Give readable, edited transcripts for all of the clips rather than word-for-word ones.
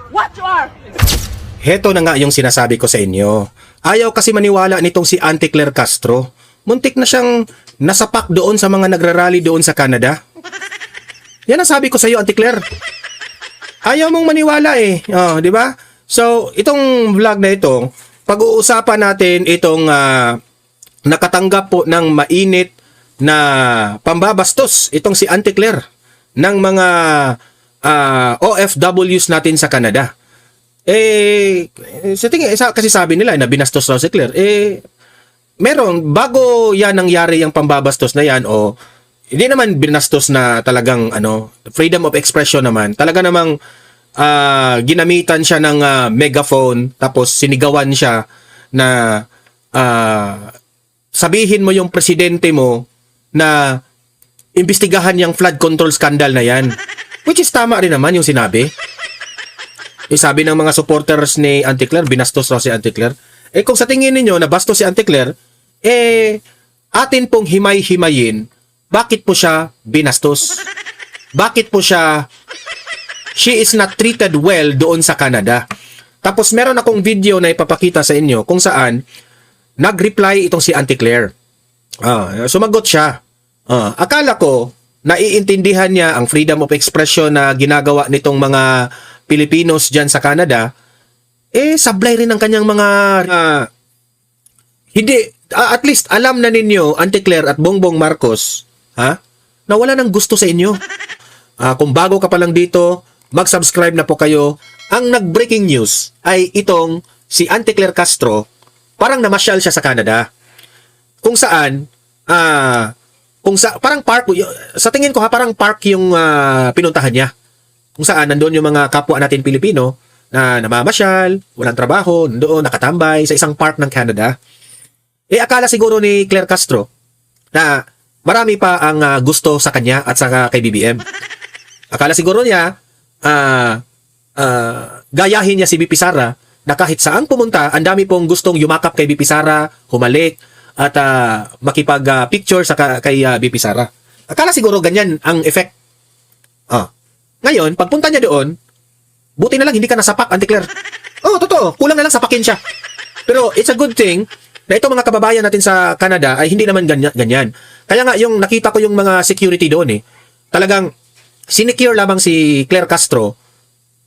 what you are. Heto na nga yung sinasabi ko sa inyo. Ayaw kasi maniwala nitong si Auntie Claire Castro. Muntik na siyang nasapak doon sa mga nagrarally doon sa Canada. Yan ang sabi ko sa iyo, Auntie Claire. Ayaw mong maniwala eh. Oh, di ba? So, itong vlog na ito, pag-uusapan natin itong nakatanggap po ng mainit na pambabastos itong si Auntie Claire ng mga OFWs natin sa Canada. Sa tingin, kasi sabi nila na binastos raw si Claire, meron, bago yan nangyari yung pambabastos na yan, o hindi naman binastos na talagang freedom of expression naman, talaga namang ginamitan siya ng megaphone, tapos sinigawan siya na sabihin mo yung presidente mo na imbestigahan yung flood control scandal na yan. Which is tama rin naman yung sinabi. Sabi ng mga supporters ni Auntie Claire, binastos raw si Auntie Claire. Kung sa tingin niyo na bastos si Auntie Claire, atin pong himay-himayin, bakit po siya binastos? Bakit po siya, she is not treated well doon sa Canada. Tapos meron akong video na ipapakita sa inyo kung saan nag-reply itong si Auntie Claire. Sumagot siya. Akala ko, naiintindihan niya ang freedom of expression na ginagawa nitong mga Pilipinos dyan sa Canada, sablay rin ang kanyang mga hindi, at least alam na ninyo, Auntie Claire at Bongbong Marcos, na wala nang gusto sa inyo. Kung bago ka pa lang dito, mag-subscribe na po kayo. Ang nag-breaking news ay itong si Auntie Claire Castro, parang namasyal siya sa Canada. Kung saan, parang park, sa tingin ko parang park yung pinuntahan niya. Kung saan nandoon yung mga kapwa natin Pilipino na namamasyal, walang trabaho, nandoon nakatambay sa isang park ng Canada. Akala siguro ni Claire Castro na marami pa ang gusto sa kanya at sa kay BBM. Akala siguro niya gayahin niya si BP Sara na kahit saan pumunta, ang dami pong gustong yumakap kay BP Sara, humalik at makipag-picture sa kay BP Sara. Akala siguro ganyan ang effect. Ngayon, pagpunta niya doon, buti na lang hindi ka nasapak, Auntie Claire. Totoo. Kulang na lang sapakin siya. Pero it's a good thing na itong mga kababayan natin sa Canada ay hindi naman ganyan. Kaya nga, yung nakita ko yung mga security doon talagang sinecure lamang si Claire Castro.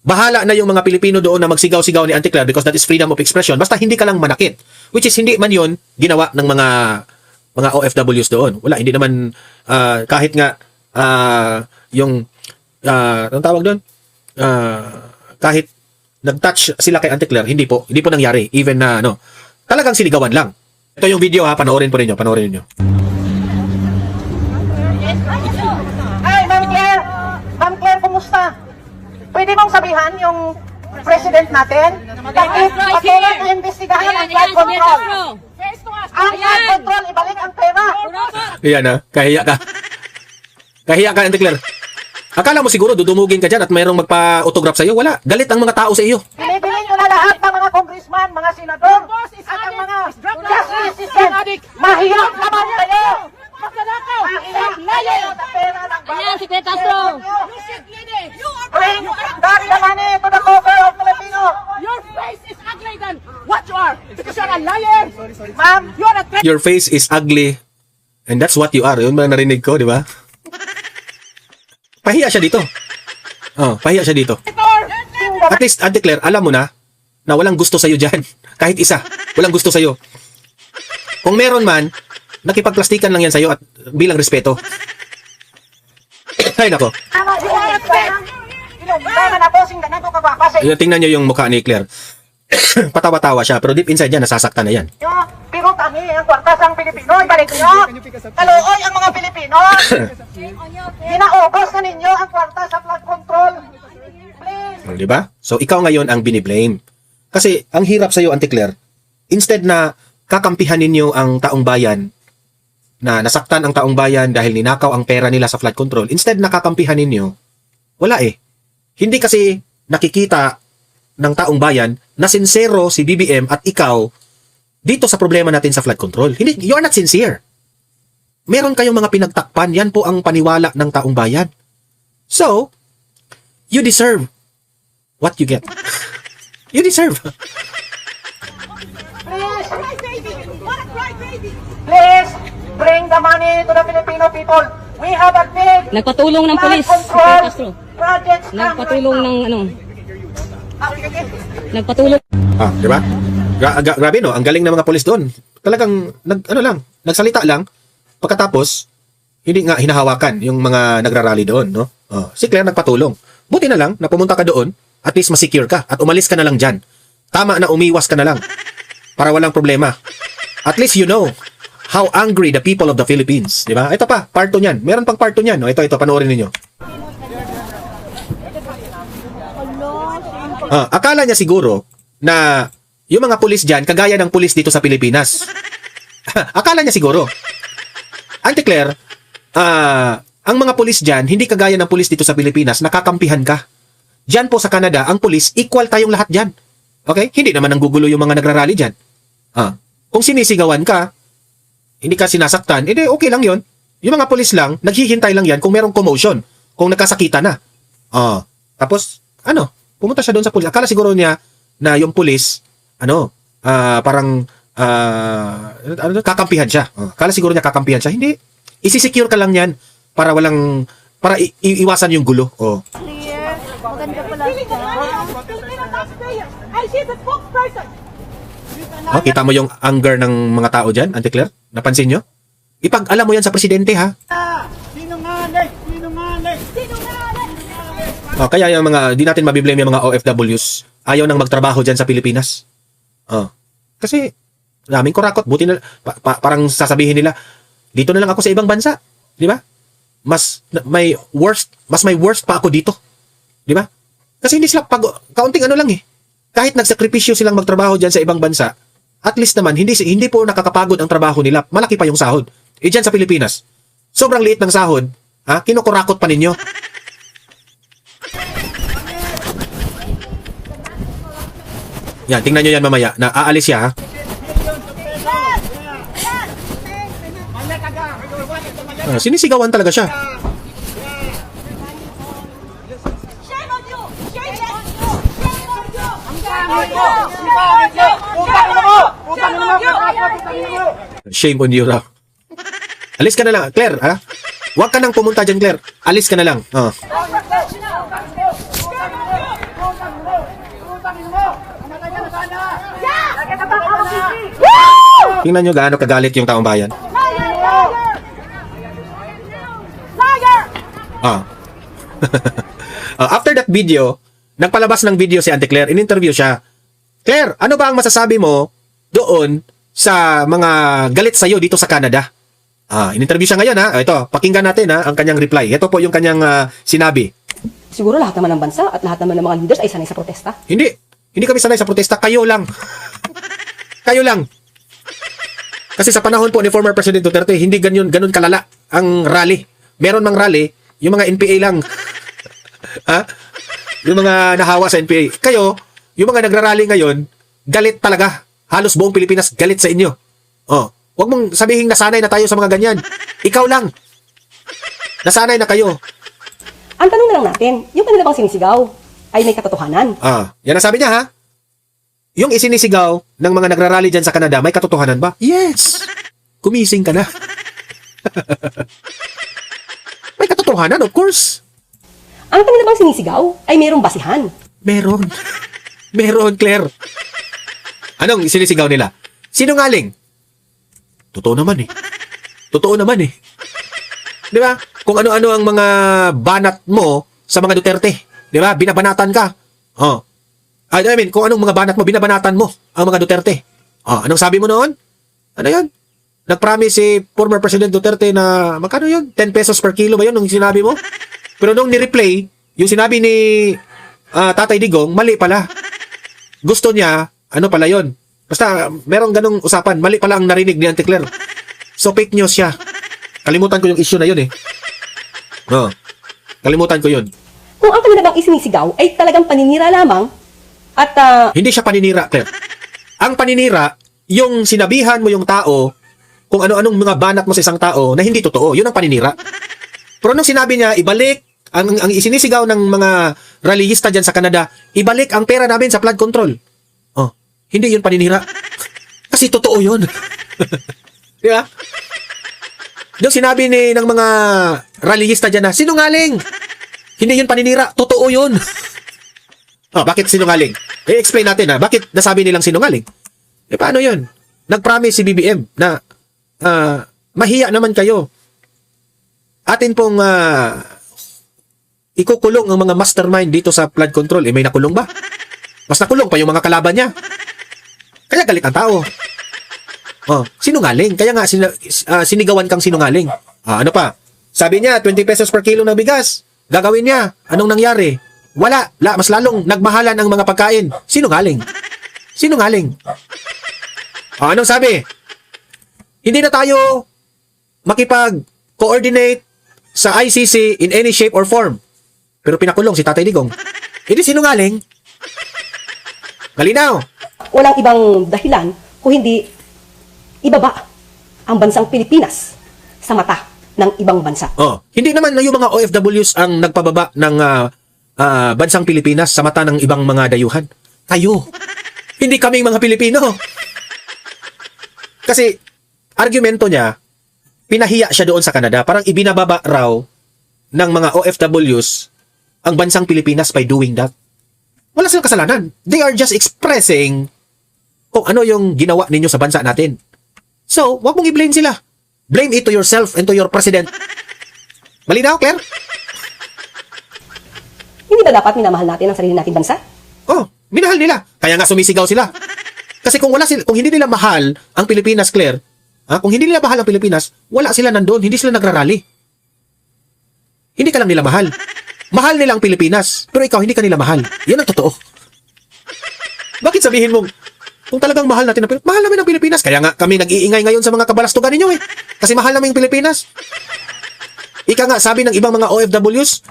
Bahala na yung mga Pilipino doon na magsigaw-sigaw ni Auntie Claire because that is freedom of expression. Basta hindi ka lang manakit. Which is hindi man yun ginawa ng mga OFWs doon. Wala, hindi naman kahit nga yung anong tawag doon? Kahit nag-touch sila kay Auntie Claire, hindi po nangyari. Even na talagang sinigawan lang. Ito yung video panoorin po ninyo, Ay, Ma'am Claire! Ma'am Claire, kumusta? Pwede mong sabihan yung president natin? Bakit patuloy na imbestigahan ang flood control? Ang flood control, ibalik ang pera! Ayan kahiya ka. Kahiya ka, Auntie Claire. Akala mo siguro dudumugin ka dyan at mayroong magpa-autograph sa iyo? Wala. Galit ang mga tao sa iyo. Pinipiling nyo na lahat ng mga congressman, mga senador, at ang mga justice system. Mahirap naman kayo! Mahirap kayo sa pera ng bago. Ayan, si Claire Castro. Bring back the money to the coffers of Filipino. Your face is ugly than what you are. Because you're a liar. Ma'am, You're a traitor. Your face is ugly. And that's what you are. Yun ba narinig ko, di ba? Pahiya siya dito. Pahiya siya dito. At least, Auntie Claire, alam mo na walang gusto sa'yo dyan. Kahit isa. Walang gusto sa'yo. Kung meron man, nakipagplastikan lang yan sa'yo at bilang respeto. Ay, nako. Tingnan nyo yung mukha ni Claire. Patawa-tawa siya, pero deep inside niya, nasasaktan na yan. Pero kami, ang kwartas ang Pilipino, ibalik nyo. Kaluoy ang mga Pilipino. Ginaubos na ninyo ang kwartas sa flood control. Please. Di ba? So, ikaw ngayon ang biniblame. Kasi, ang hirap sa'yo, Auntie Claire, instead na kakampihan ninyo ang taong bayan, na nasaktan ang taong bayan dahil ninakaw ang pera nila sa flood control, instead na kakampihan ninyo, wala Hindi kasi nakikita ng taong bayan na sincero si BBM at ikaw dito sa problema natin sa flood control. Hindi, you are not sincere. Meron kayong mga pinagtakpan, yan po ang paniwala ng taong bayan. So, you deserve what you get. You deserve. Please, Cry baby! What a cry baby! please, bring the money to the Filipino people. We have a big Nagpatulong ng flood polis, control Sir Castro. projects Nagpatulong ng ano, Okay. nagpatulong. Di ba? Grabe no, ang galing ng mga pulis doon. Talagang nagsalita lang. Pagkatapos, hindi nga hinahawakan yung mga nagrarally doon, no? Si Claire nagpatulong. Buti na lang na pumunta ka doon, at least masecure ka at umalis ka na lang diyan. Tama na umiwas ka na lang para walang problema. At least you know how angry the people of the Philippines, di ba? Ito pa, part 2 niyan. Meron pang part 2 niyan, no? Ito, panoorin niyo. Akala niya siguro na yung mga pulis dyan, kagaya ng pulis dito sa Pilipinas. Akala niya siguro. Auntie Claire, ang mga pulis dyan, hindi kagaya ng pulis dito sa Pilipinas, nakakampihan ka. Dyan po sa Canada, ang pulis, equal tayong lahat dyan. Okay? Hindi naman nanggugulo yung mga nagrarally dyan. Kung sinisigawan ka, hindi ka sinasaktan, edi okay lang yon. Yung mga pulis lang, naghihintay lang yan kung merong commotion, kung nagkasakita na. Tapos, pumunta siya doon sa pulis. Akala siguro niya na yung pulis, parang kakampihan siya. Akala siguro niya kakampihan siya. Hindi. Isisecure ka lang yan para iwasan yung gulo. Maganda pala Filipino taxpayer! I see the spokesperson! Kita mo yung anger ng mga tao dyan, Auntie Claire? Napansin nyo? Ipag-alam mo yan sa presidente, ha? Sinungaling! Kaya yung di natin mabiblame yung mga OFWs. Ayaw nang magtrabaho dyan sa Pilipinas. Kasi, daming kurakot. Buti na, parang sasabihin nila, dito na lang ako sa ibang bansa. Di ba? Mas may worst pa ako dito. Di ba? Kasi hindi sila kaunting lang eh. Kahit nagsakripisyo silang magtrabaho dyan sa ibang bansa, at least naman, hindi po nakakapagod ang trabaho nila. Malaki pa yung sahod. Dyan sa Pilipinas, sobrang liit ng sahod, kinukurakot pa ninyo. Yan, tingnan nyo yan mamaya, na aalis siya, ha? Sinisigawan talaga siya. Shame on you! Shame on you! Shame on you! Shame on you! Shame on you, raw. Alis ka na lang, Claire, ha? Huwag ka nang pumunta dyan, Claire. Alis ka na lang. Tingnan nyo gaano kagalit yung taong bayan. After that video, nagpalabas ng video si Auntie Claire, in-interview siya. Claire, ano ba ang masasabi mo doon sa mga galit sa'yo dito sa Canada? In-interview siya ngayon, ha? Ito, pakinggan natin, ha, ang kanyang reply. Ito po yung kanyang sinabi. Siguro lahat naman ng bansa at lahat naman ng mga leaders ay sanay sa protesta. Hindi kami sanay sa protesta. Kayo lang. Kayo lang. Kasi sa panahon po ni former President Duterte, hindi ganun kalala ang rally. Meron mang rally, yung mga NPA lang. Yung mga nahawa sa NPA. Kayo, yung mga nagrarally ngayon, galit talaga. Halos buong Pilipinas galit sa inyo. Huwag mong sabihin nasanay na tayo sa mga ganyan. Ikaw lang. Nasanay na kayo. Ang tanong na lang natin, yung kanila bang sinisigaw ay may katotohanan? Yan ang sabi niya, ha? Yung isinisigaw ng mga nagrarally dyan sa Canada, may katotohanan ba? Yes! Kumising ka na. May katotohanan, of course. Ang kanila bang sinisigaw ay mayroong basihan? Meron. Meron, Claire. Anong isinisigaw nila? Sinungaling. Totoo naman eh. Totoo naman eh. Di ba? Kung ano-ano ang mga banat mo sa mga Duterte. Di ba? Binabanatan ka. I mean, kung anong mga banat mo, binabanatan mo ang mga Duterte. Anong sabi mo noon? Ano yun? Nag-promise si former President Duterte na, magkano yun? 10 pesos per kilo ba yun nung sinabi mo? Pero nung ni-replay, yung sinabi ni Tatay Digong, mali pala. Gusto niya, ano pala yun? Basta, merong ganong usapan. Mali pala ang narinig ni Auntie Claire. So, fake news siya. Kalimutan ko yung issue na yun eh. Kalimutan ko yun. Kung ang kanila bang isinisigaw ay talagang paninira lamang at Hindi siya paninira, Claire. Ang paninira, yung sinabihan mo yung tao kung ano-anong mga banat mo sa isang tao na hindi totoo. Yun ang paninira. Pero nung sinabi niya, ibalik ang isinisigaw ng mga rallyista dyan sa Canada, ibalik ang pera namin sa flood control. Oh, hindi yun paninira. Kasi totoo yun. Di ba? Yung sinabi ng mga rallyista dyan na, sinungaling! Hindi yun paninira, totoo yun. Oh, bakit sinungaling? I-explain natin ha, bakit nasabi nilang sinungaling? Eh paano yun? Nag-promise si BBM na mahiya naman kayo. Atin pong ikukulong ang mga mastermind dito sa flood control. Eh may nakulong ba? Mas nakulong pa yung mga kalaban niya. Kaya galit ang tao. Oh, sinungaling. Kaya nga sinigawan kang sinungaling. Ano pa? Sabi niya 20 pesos per kilo na bigas. Gagawin niya. Anong nangyari? Wala. Mas lalong nagmahalan ang mga pagkain. Sinungaling. Sinungaling. Anong sabi? Hindi na tayo makipag-coordinate sa ICC in any shape or form. Pero pinakulong si Tatay Digong. Hindi sinungaling. Malinaw. Walang ibang dahilan kung hindi ibaba ang bansang Pilipinas sa mata ng ibang bansa. Oh, hindi naman na yung mga OFWs ang nagpababa ng bansang Pilipinas sa mata ng ibang mga dayuhan. Kayo. Hindi kaming mga Pilipino. Kasi argumento niya, pinahiya siya doon sa Canada. Parang ibinababa raw ng mga OFWs ang bansang Pilipinas by doing that. Wala silang kasalanan. They are just expressing kung ano yung ginawa ninyo sa bansa natin. So, wag mong i-blame sila. Blame it to yourself and to your president. Malinaw, Claire? Hindi ba dapat minamahal natin ang sarili nating bansa? Oh, minahal nila. Kaya nga sumisigaw sila. Kasi kung hindi nila mahal ang Pilipinas, Claire, kung hindi nila mahal ang Pilipinas, wala sila nandoon, hindi sila nagrarally. Hindi ka lang nila mahal. Mahal nila ang Pilipinas, pero ikaw hindi ka nila mahal. Yan ang totoo. Bakit sabihin mo, kung talagang mahal natin ang Pilipinas, mahal namin ang Pilipinas. Kaya nga kami nag-iingay ngayon sa mga kabalastugan ninyo eh. Kasi mahal namin ang Pilipinas. Ika nga, sabi ng ibang mga OFWs,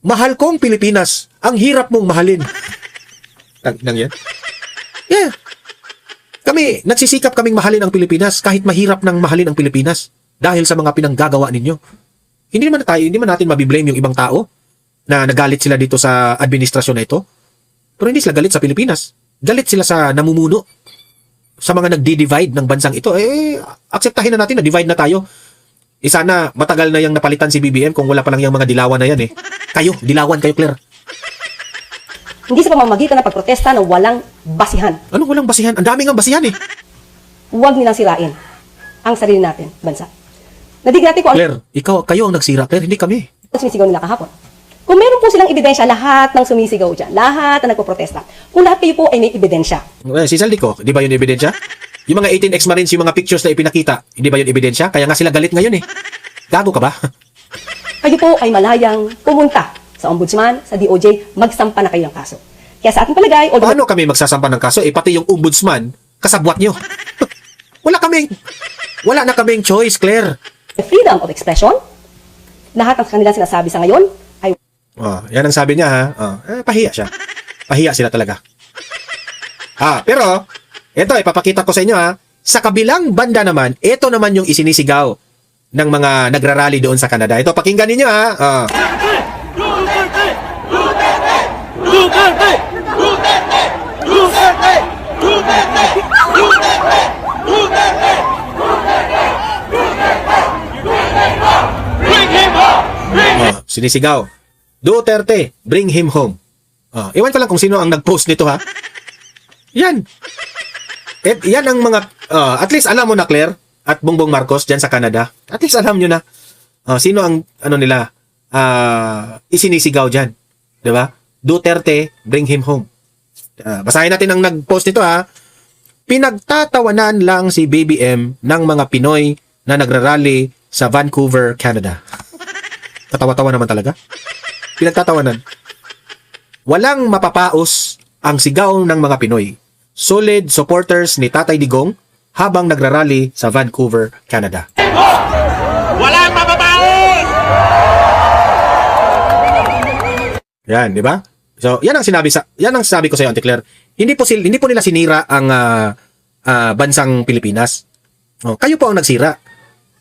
mahal kong Pilipinas. Ang hirap mong mahalin. Nang yan? Yeah. Kami, nagsisikap kaming mahalin ang Pilipinas kahit mahirap nang mahalin ang Pilipinas dahil sa mga pinanggagawa ninyo. Hindi man natin mabiblame yung ibang tao na nagalit sila dito sa administrasyon na ito. Pero hindi sila galit sa Pilipinas. Galit sila sa namumuno. Sa mga nagdi-divide ng bansang ito. Eh, akseptahin na natin na divide na tayo. Sana matagal na yung napalitan si BBM kung wala pa lang yung mga dilawan na yan eh. Kayo, dilawan kayo, Claire. Hindi sa pamamagitan ng pagprotesta na walang basihan. Anong walang basihan? Ang dami nga basihan eh. Huwag nilang sirain ang sarili natin, bansa. Nadig natin kung Claire, kayo ang nagsira, Claire, hindi kami. ang sumisigaw nila kahapon. Kung meron po silang ebidensya, lahat ng sumisigaw dyan, lahat na nagpoprotesta, kung lahat kayo po ay may ebidensya, Si Saldico, di ba yun ebidensya? Yung mga 18 ex-marines, yung mga pictures na ipinakita, hindi ba yun ebidensya? Kaya nga sila galit ngayon eh. Gago ka ba? kayo po ay malayang pumunta sa ombudsman, sa DOJ, magsampa na kayo ng kaso. Kaya sa ating palagay, although Paano kami magsasampa ng kaso? Pati yung ombudsman, kasabwat nyo. Wala na kaming choice, Claire. the freedom of expression, lahat ng kanilang sinasabi sa ngayon ay Yan ang sabi niya ha. Pahiya siya. Pahiya sila talaga. Pero, ito ipapakita ko sa inyo ha. Sa kabilang banda naman, ito naman yung isinisigaw ng mga nagrarally doon sa Canada. Ito, pakinggan ninyo ha. Sinisigaw. Duterte, bring him home. Iwan ko lang kung sino ang nag-post nito ha. Yan. Yan ang mga, at least alam mo na Claire at Bongbong Marcos dyan sa Canada. At least alam nyo na sino ang nila isinisigaw dyan. Diba? Duterte, bring him home. Basahin natin ang nag-post nito ha. Pinagtatawanan lang si BBM ng mga Pinoy na nagrarally sa Vancouver, Canada. Katawa-tawa naman talaga. Pinagtatawanan. Walang mapapaos ang sigaw ng mga Pinoy. Solid supporters ni Tatay Digong habang nagrarally sa Vancouver, Canada. Walang mababaos! Yan, di ba? So, yan ang sabi ko sa iyo, Auntie Claire. Hindi po nila sinira ang bansang Pilipinas. Kayo po ang nagsira.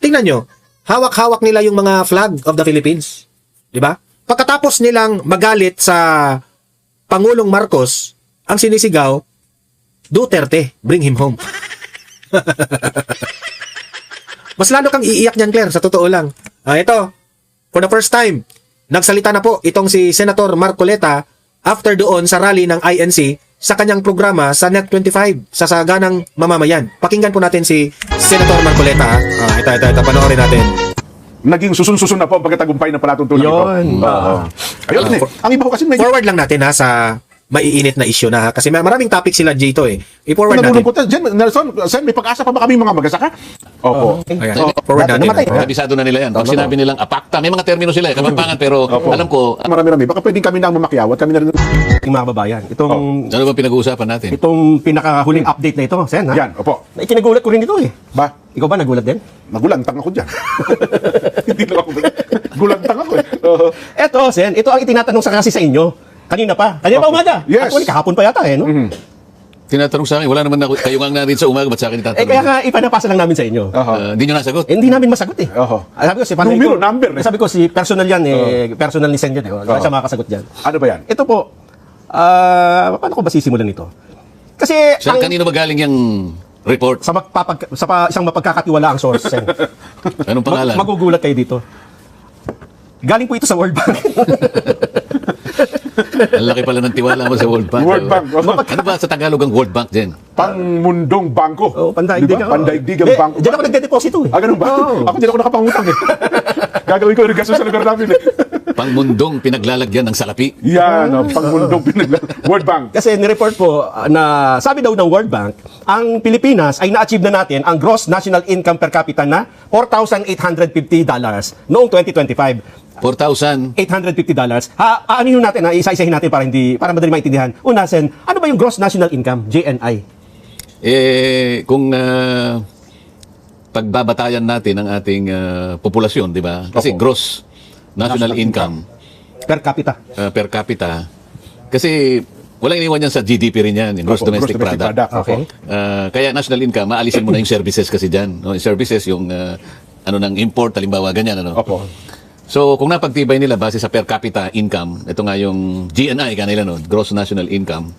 Tingnan nyo, hawak-hawak nila yung mga flag of the Philippines. Di ba? Pagkatapos nilang magalit sa Pangulong Marcos, ang sinisigaw, Duterte, bring him home. Mas lalo kang iiyak niyan, Claire, sa totoo lang. Ito, for the first time, nagsalita na po itong si Senator Marcoleta after doon sa rally ng INC sa kanyang programa sa Net25 sa saganang mamamayan. Pakinggan po natin si Senator Marcoleta. Ito, panoorin natin. Naging susun-susun na po ang pagkatagumpay ng palatuntunan ito. Yun. Ayun, ang iba ko kasi medyo Forward lang natin ha sa maiinit na issue na ha. Kasi maraming topic sila dito eh. I-forward natin. nalulungkot. Diyan, Nelson, Sen, may pag-asa pa ba kami mga magasaka? Opo. Ayan, forward natin. Kabisado na nila yan. Pag sinabi nilang apakta, may mga termino sila, Kapampangan, pero alam ko, Marami-rami. Baka pwedeng kami na mamakyaw at kami na rin. Ating mga kababayan, itong ano ba pinag-uusapan natin? pinakahuling update na ito, Sen, ha? Yan, opo. Ikinagulat ko rin ito eh. Ba? Ikaw ba nagulat din? Nagulantang ako dyan. Hindi lang ako. Gulantang ako eh. Eto, Sen, ito ang itinatanong sa kasi sa inyo. Kanina pa umaga. Yes. Actually, kahapon pa yata eh, no? Tinatanong sa akin, wala naman ako, kayo nga narin sa umaga, ba't sa akin Kaya itatanong? nga ipanapasa lang namin sa inyo. Hindi nyo nasagot. Hindi namin masagot eh. Oho. Sabi ko, si Panay Numero, number eh. Sabi ko, si personal yan eh. Personal ni Sen yan eh. Wala siya makakasagot dyan. Ano ba yan? Ito po, paano ko ba sisimulan ito? Kasi, Saan kanino ba galing yung report? isang mapagkakatiwala ang source, Sen. Anong pangalan? Magugulat kayo dito. Galing po ito sa World Bank. Ang laki pala ng tiwala mo sa World Bank. World Bank. Ano ba sa Tagalog ang World Bank din? Pangmundong bangko. Pandaigdigang. Diba? Pandaigdigang Hindi, bangko. Diyan ako nagde-deposito eh. Ganun ba? Ako din ako nakapangutang eh. Gagawin ko irrigasyon sa lugar namin eh. Pangmundong pinaglalagyan ng salapi. Yan, pangmundong World Bank. Kasi nireport po na sabi daw ng World Bank, ang Pilipinas ay na-achieve na natin ang gross national income per capita na $4,850 noong 2025. $4,000. $850. Aanin natin, isa-isahin natin para madali maintindihan. Una, Sen, ano ba yung gross national income, GNI? Kung pagbabatayan natin ang ating populasyon, di ba? Kasi Opo. gross national income Per capita. per capita. Kasi walang iniwan yan sa GDP rin yan, yung gross Opo, domestic product. Okay. Kaya national income, maalisin mo na yung services kasi dyan. No? Yung services, yung ano ng import, halimbawa, ganyan. Ano? Opo. So, kung napagtibay nila base sa per capita income, ito nga yung GNI kanila no, gross national income.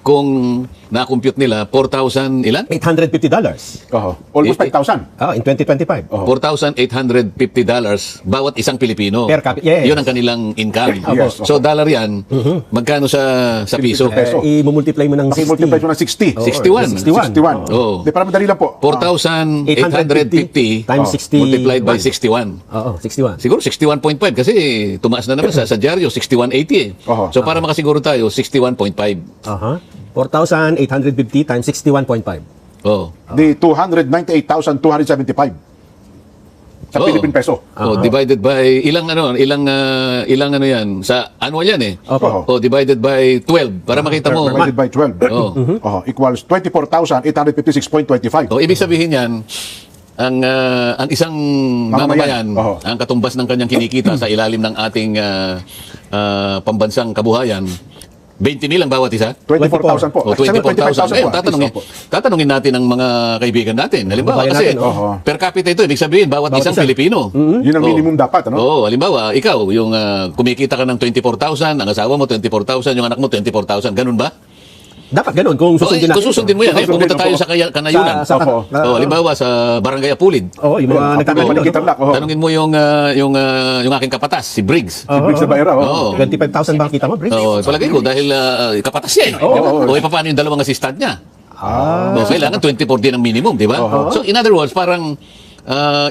Kung na-compute nila 4,000 ilan? $850. Oho. Almost 5,000. In 2025. $4,850 bawat isang Pilipino. Per capita, yes. Yun ang kanilang income. Yes. So dollar yan, magkano sa piso? Peso. I-multiply mo ng 60. Multiply ko ng 60. 61. 61. Oo. Di, para madali lang po. 4,850 times 60. multiplied by 61. Oo, 61. Siguro 61.5 kasi tumaas na naman sa dyaryo, 61.80 eh. Oho. So para makasiguro tayo, 61.5. Aha. 4,850 times 61.5. Oh. Di 298,275 sa Oo. Philippine peso. Oh, divided by ilang ano ano yan sa annual yan eh. Opo. Oh, divided by 12 para makita mo. Divided by 12. Oo. Oho, equals 24,856.25. Oh, ibig sabihin yan ang isang Mamamayan. mamamayan, Oo. ang katumbas ng kanyang kinikita sa ilalim ng ating pambansang kabuhayan, 20,000 ang bawat isa. 24,000 po. O 24,000. Ngayon, po. tatanungin natin ang mga kaibigan natin. Halimbawa, Kababayan kasi natin, oh. per capita ito, ibig sabihin, bawat isang isa. Pilipino. Yun ang Oh. minimum dapat, ano? Oo, halimbawa, ikaw, yung kumikita ka ng 24,000, ang asawa mo 24,000, yung anak mo 24,000, ganun ba? Dapat ganun kung susundin natin. Kung susundin mo yan, Susundin pumunta mo tayo po. sa kanayunan. Opo. Halimbawa, sa Barangay Apulid. Oo, yung mga nagtatrabaho. Kitarlak. Oho. Tanungin mo yung aking kapatas, si Briggs. Si Briggs na Baera. Oo. 25,000 ba ang kita mo, Briggs? Oo, palagay ko dahil kapatas niya eh. Oo. O paano yung dalawang assistant niya? Kailangan 24 din ang minimum, di ba? So in other words, parang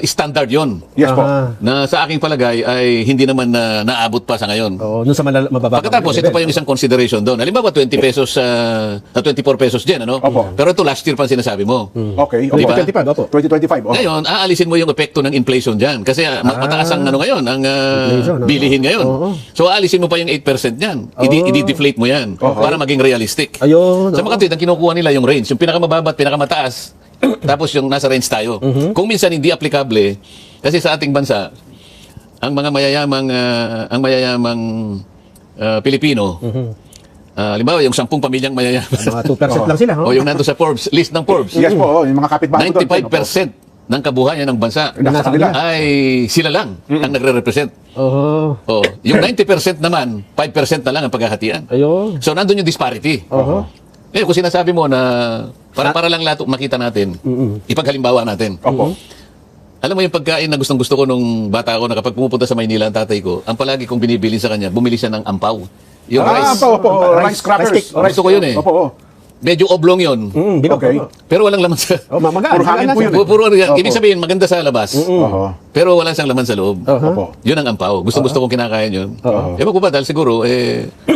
standard yon Yes po. na sa aking palagay ay hindi naman naabot pa sa ngayon. Oo, dun sa mababa. Pagkatapos, ito pa yung isang consideration doon. Halimbawa, 20 pesos, 24 pesos dyan, ano? Opo. Pero ito last year pa ang sinasabi mo. Okay. Di ba? 2025, opo. 2025. Oho. Ngayon, aalisin mo yung epekto ng inflation dyan. Kasi mataas ang ano ngayon, ang Inflation, oo. bilihin ngayon. Oo. So, aalisin mo pa yung 8% niyan. I-deflate mo yan para maging realistic. Ayun. Sa mga kapatid, ang kinukuha nila yung range. Yung pinakamababa at pinakamataas. Tapos yung nasa range tayo. Kung minsan hindi applicable, kasi sa ating bansa, ang mga mayayamang Pilipino, halimbawa yung 10 pamilyang mayayaman. Mga 2% lang sila. O yung nando sa Forbes, list ng Forbes. Yes po. Yung mga kapitbahay ko doon. 95% ng kabuhayan ng bansa Nasa kanila. ay sila lang ang nagre-represent. Oo. Oh, yung 90% naman, 5% na lang ang paghahatian. Ayun. So nandun yung disparity. Ngayon, kung sinasabi mo na para lang lahat makita natin, ipaghalimbawa natin. Opo. Alam mo yung pagkain na gustong-gusto ko nung bata ako na kapag pumupunta sa Maynila ang tatay ko, ang palagi kong binibili sa kanya, bumili siya ng ampaw. Yung rice. Opo. Rice crackers. Rice cake. Gusto ko yun eh. Opo. Medyo oblong yun. Bilog. Okay. Pero walang laman sa... Oh, magaan. Puro hangin po yun. Puro, Opo. ibig sabihin, maganda sa labas. Oho. Pero wala siyang laman sa loob. Opo. Yun ang ampaw. Gusto kong kinakain yun. Ewan ko ba, dahil siguro,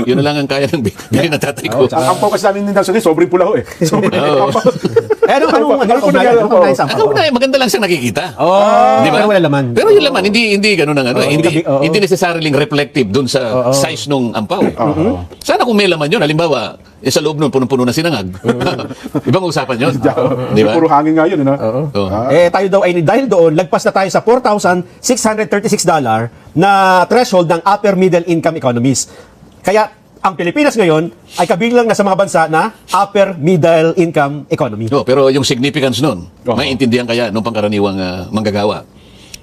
yun na lang ang kaya ng bili na tatay ko. Ang ampaw kasi namin din daw sobrang pula ho eh. Sobrang Oo. ampaw. Maganda lang siyang nakikita. Oh, Di ba? pero wala laman. Pero yung laman, hindi ganun ang ano. Hindi necessarily reflective dun sa size nung ampaw. Sana kung may laman yun, halimbawa, sa loob nun, punong-puno na sinangag. Ibang usapan yun. Di ba? Puro hangin nga yun. Oo. Tayo daw ay dahil doon, lagpas na tayo sa $4,636 na threshold ng upper middle income economies. Kaya ang Pilipinas ngayon ay kabilang na sa mga bansa na upper middle income economy. No, pero yung significance nun, maiintindihan kaya nung pangkaraniwang manggagawa.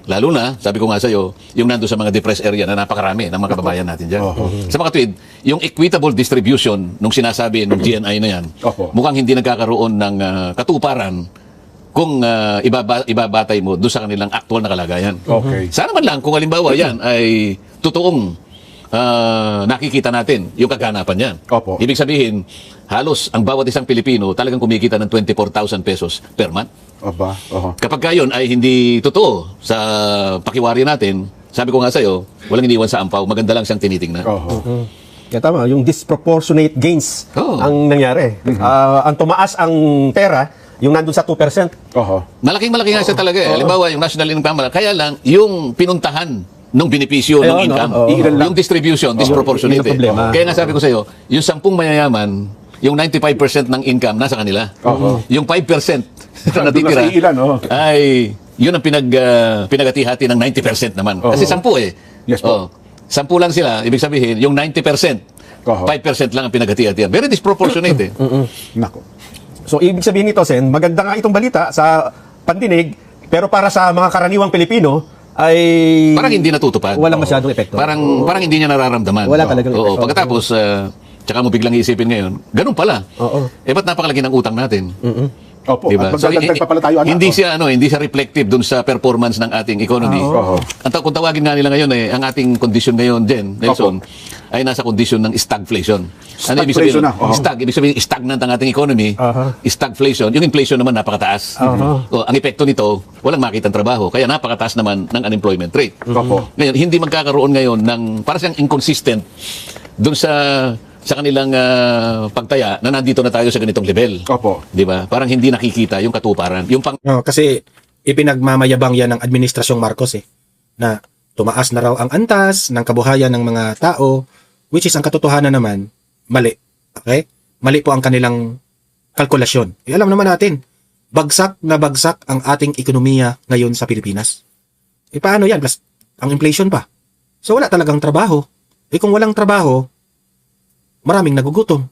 Lalo na, sabi ko nga sa'yo, yung nando sa mga depressed area na napakarami ng mga kababayan natin dyan. Sa mga tweet, yung equitable distribution nung sinasabi ng GNI na yan, mukhang hindi nagkakaroon ng katuparan kung ibabatay mo doon sa kanilang actual na kalagayan. Okay. Sana man lang, kung halimbawa yan ay totoong nakikita natin yung kaganapan yan. Opo. Ibig sabihin, halos ang bawat isang Pilipino talagang kumikita ng 24,000 pesos per month. Aba. Oho. Kapag kayon ay hindi totoo sa pakiwari natin, sabi ko nga sa'yo, walang iniwan sa ampaw, maganda lang siyang tinitingnan. Oho. Kaya tama, yung disproportionate gains Oo. ang nangyari. Ang tumaas ang pera, yung nandun sa 2%. Oho. Malaki nga siya talaga eh. Halimbawa, yung national income, kaya lang, yung pinuntahan ng benepisyo ng Ayun, income, oo. yung distribution, disproportionate. yun ang problema. Kaya nga sabi ko sa'yo, yung 10 mayayaman, yung 95% ng income nasa kanila. Yung 5% na natitira Doon na sa ilan, ay yun ang pinagati-hati ng 90% naman. Kasi 10 eh. Yes po. 10 lang sila, ibig sabihin, yung 90%, 5% lang ang pinagati-hatian. Very disproportionate eh. Nako. So, ibig sabihin nito, Sen, maganda nga itong balita sa pandinig, pero para sa mga karaniwang Pilipino, ay... Parang hindi natutupad. Walang masyadong epekto. Parang hindi niya nararamdaman. Wala talagang Oo, epekto. pagkatapos, tsaka mo biglang isipin ngayon, ganun pala. Oo. Ba't napakalaki ng utang natin? Opo. Diba? At magdadagdag pa pala tayo, anak. hindi siya reflective dun sa performance ng ating economy. Oo. Kung tawagin nga nila ngayon ang ating condition ngayon din, Nelson, ay nasa condition ng stagflation. Ano ibig sabihin? Stagflation na, oo. Ibig sabihin stagnant ang ating economy. Stagflation. Yung inflation naman napakataas. O, ang epekto nito, walang makitang trabaho. Kaya napakataas naman ng unemployment rate. Opo. Ngayon, hindi magkakaroon ngayon ng para siyang inconsistent dun sa kanilang pagtaya na nandito na tayo sa ganitong level. Opo. 'Di ba? Parang hindi nakikita yung katuparan. Yung Kasi ipinagmamayabang yan ng Administrasyong Marcos na tumaas na raw ang antas ng kabuhayan ng mga tao, which is ang katotohanan naman, mali. Okay? Mali po ang kanilang kalkulasyon. Alam naman natin, bagsak na bagsak ang ating ekonomiya ngayon sa Pilipinas. Paano yan? Plus, ang inflation pa. So wala talagang trabaho. Kung walang trabaho, maraming nagugutom.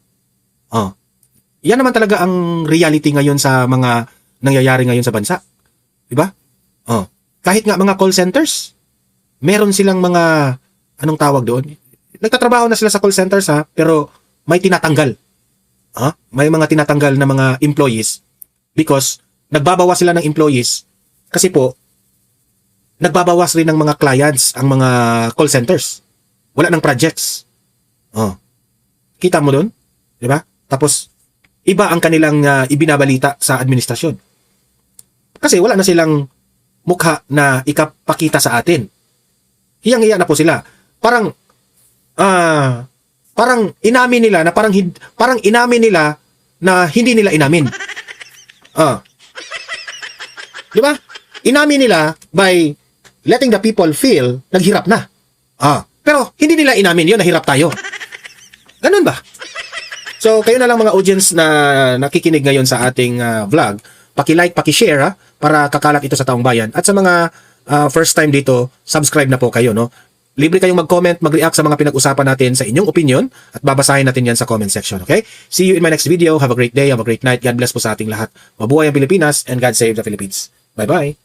Yan naman talaga ang reality ngayon sa mga nangyayari ngayon sa bansa. Diba? Kahit nga mga call centers, meron silang mga, anong tawag doon? Nagtatrabaho na sila sa call centers pero may tinatanggal. May mga tinatanggal na mga employees because nagbabawas sila ng employees kasi po, nagbabawas rin ng mga clients ang mga call centers. Wala ng projects. Kita mo doon? Diba? Tapos, iba ang kanilang ibinabalita sa administrasyon. Kasi wala na silang mukha na ikapakita sa atin. Hiyang-hiya na po sila. Parang inamin nila na parang inamin nila na hindi nila inamin. Di ba? Inamin nila by letting the people feel naghirap na. Pero hindi nila inamin yun, nahirap tayo. Ganun ba? So, kayo na lang mga audience na nakikinig ngayon sa ating vlog, paki-like, paki-share para kakalat ito sa taong bayan. At sa mga first time dito, subscribe na po kayo, no? Libre kayong mag-comment, mag-react sa mga pinag-usapan natin sa inyong opinion at babasahin natin yan sa comment section, okay? See you in my next video. Have a great day, have a great night. God bless po sa ating lahat. Mabuhay ang Pilipinas and God save the Philippines. Bye-bye!